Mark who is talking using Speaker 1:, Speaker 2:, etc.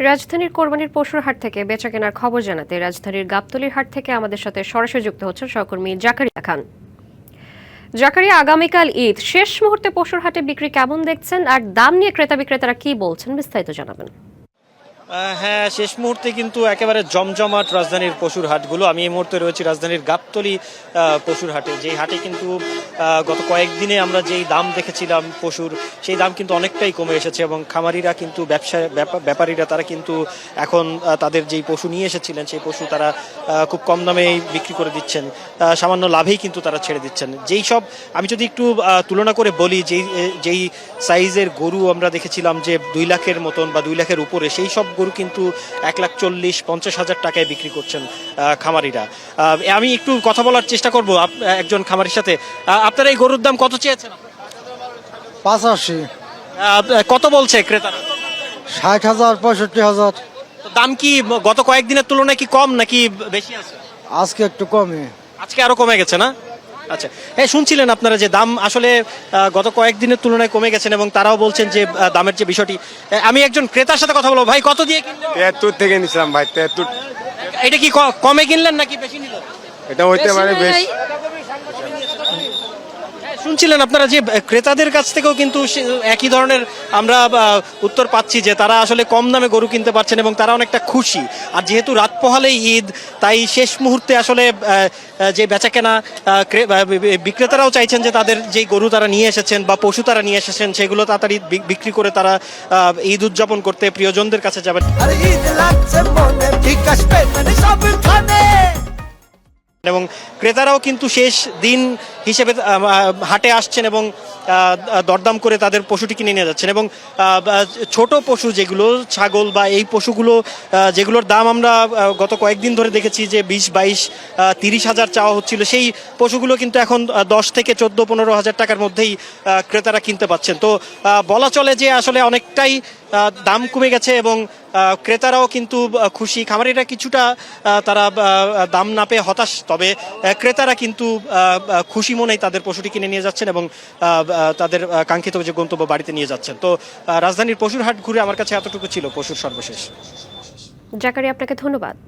Speaker 1: রাজধানীর কোরবানির পশুর হাট থেকে বেচাকেনার খবর জানাতে রাজধানীর গাবতলীর হাট থেকে আমাদের সাথে সরাসরি যুক্ত হচ্ছেন সহকর্মী জাকারিয়া খান। জাকারিয়া, আগামীকাল ঈদ, শেষ মুহূর্তে পশুর হাটে বিক্রি কেমন দেখছেন, আর দাম নিয়ে ক্রেতা বিক্রেতারা কি বলছেন, বিস্তারিত জানাবেন।
Speaker 2: হ্যাঁ, শেষ মুহূর্তে কিন্তু একেবারে জমজমাট রাজধানীর পশুর হাটগুলো। আমি এই মুহূর্তে রয়েছি রাজধানীর গাবতলী পশুর হাটে, যেই হাটে কিন্তু গত কয়েকদিনে আমরা যেই দাম দেখেছিলাম পশুর, সেই দাম কিন্তু অনেকটাই কমে এসেছে এবং খামারিরা কিন্তু ব্যাপারীরা তারা কিন্তু এখন তাদের যেই পশু নিয়ে এসেছিলেন সেই পশু তারা খুব কম দামেই বিক্রি করে দিচ্ছেন, সামান্য লাভেই কিন্তু তারা ছেড়ে দিচ্ছেন। যেই সব আমি যদি একটু তুলনা করে বলি, যেই সাইজের গরু আমরা দেখেছিলাম যে 2 লাখের মতন বা 2 লাখের উপরে, সেই সব গরু কিন্তু 1,40,50,000 টাকায় বিক্রি করছেন খামারিরা। আমি একটু কথা বলার চেষ্টা করব একজন খামারির সাথে। আপনারা এই গরুর দাম কত চেয়েছেন?
Speaker 3: 85,
Speaker 2: কত বলছে ক্রেতারা?
Speaker 3: 60,000, 65,000।
Speaker 2: দাম কি গত কয়েকদিনের তুলনায় কি কম নাকি বেশি আছে?
Speaker 3: আজকে একটু কমে।
Speaker 2: আজকে আরো কমে গেছে না? আচ্ছা, হ্যাঁ, শুনছিলেন আপনারা যে দাম আসলে গত কয়েকদিনের তুলনায় কমে গেছেন এবং তারাও বলছেন যে দামের যে বিষয়টি। আমি একজন ক্রেতার সাথে কথা বলবো। ভাই, কত দিয়ে কিনলেন?
Speaker 4: 73 থেকে নিছিলাম ভাই, 73।
Speaker 2: এটা কি কমে কিনলেন নাকি বেশি নিলেন?
Speaker 4: এটা হইতে পারে বেশ।
Speaker 2: শুনছিলেন আপনারা যে ক্রেতাদের কাছ থেকেও কিন্তু একই ধরনের আমরা উত্তর পাচ্ছি যে তারা আসলে কম দামে গরু কিনতে পারছেন এবং তারা অনেকটা খুশি। আর যেহেতু রাত পোহালেই ঈদ, তাই শেষ মুহূর্তে আসলে যে বেচাকেনা, বিক্রেতারাও চাইছেন যে তাদের যেই গরু তারা নিয়ে এসেছেন বা পশু তারা নিয়ে এসেছেন সেগুলো তাড়াতাড়ি বিক্রি করে তারা ঈদ উদযাপন করতে প্রিয়জনদের কাছে যাবেন। এবং ক্রেতারাও কিন্তু শেষ দিন হিসেবে হাটে আসছেন এবং দরদাম করে তাদের পশুটি কিনে নিয়ে যাচ্ছেন। এবং ছোট পশু যেগুলো ছাগল বা এই পশুগুলো যেগুলোর দাম আমরা গত কয়েকদিন ধরে দেখেছি যে 20, 22, 30,000 চাওয়া হচ্ছিল, সেই পশুগুলো কিন্তু এখন 10 থেকে 14-15,000 টাকার মধ্যেই ক্রেতারা কিনতে পাচ্ছেন। তো বলা চলে যে আসলে অনেকটাই দাম কমে গেছে এবং ক্রেতারাও কিন্তু খুশি। খামারিরা কিছুটা তারা দাম না পেয়ে হতাশ, তবে ক্রেতারা কিন্তু খুশি মনেই তাদের পশুটি কিনে নিয়ে যাচ্ছেন এবং তাদের কাঙ্ক্ষিত যে গন্তব্য বাড়িতে নিয়ে যাচ্ছেন। তো রাজধানীর পশুর হাট ঘুরে আমার কাছে এতটুকু ছিল পশুর সর্বশেষ।
Speaker 1: জাকারিয়া, আপনাকে ধন্যবাদ।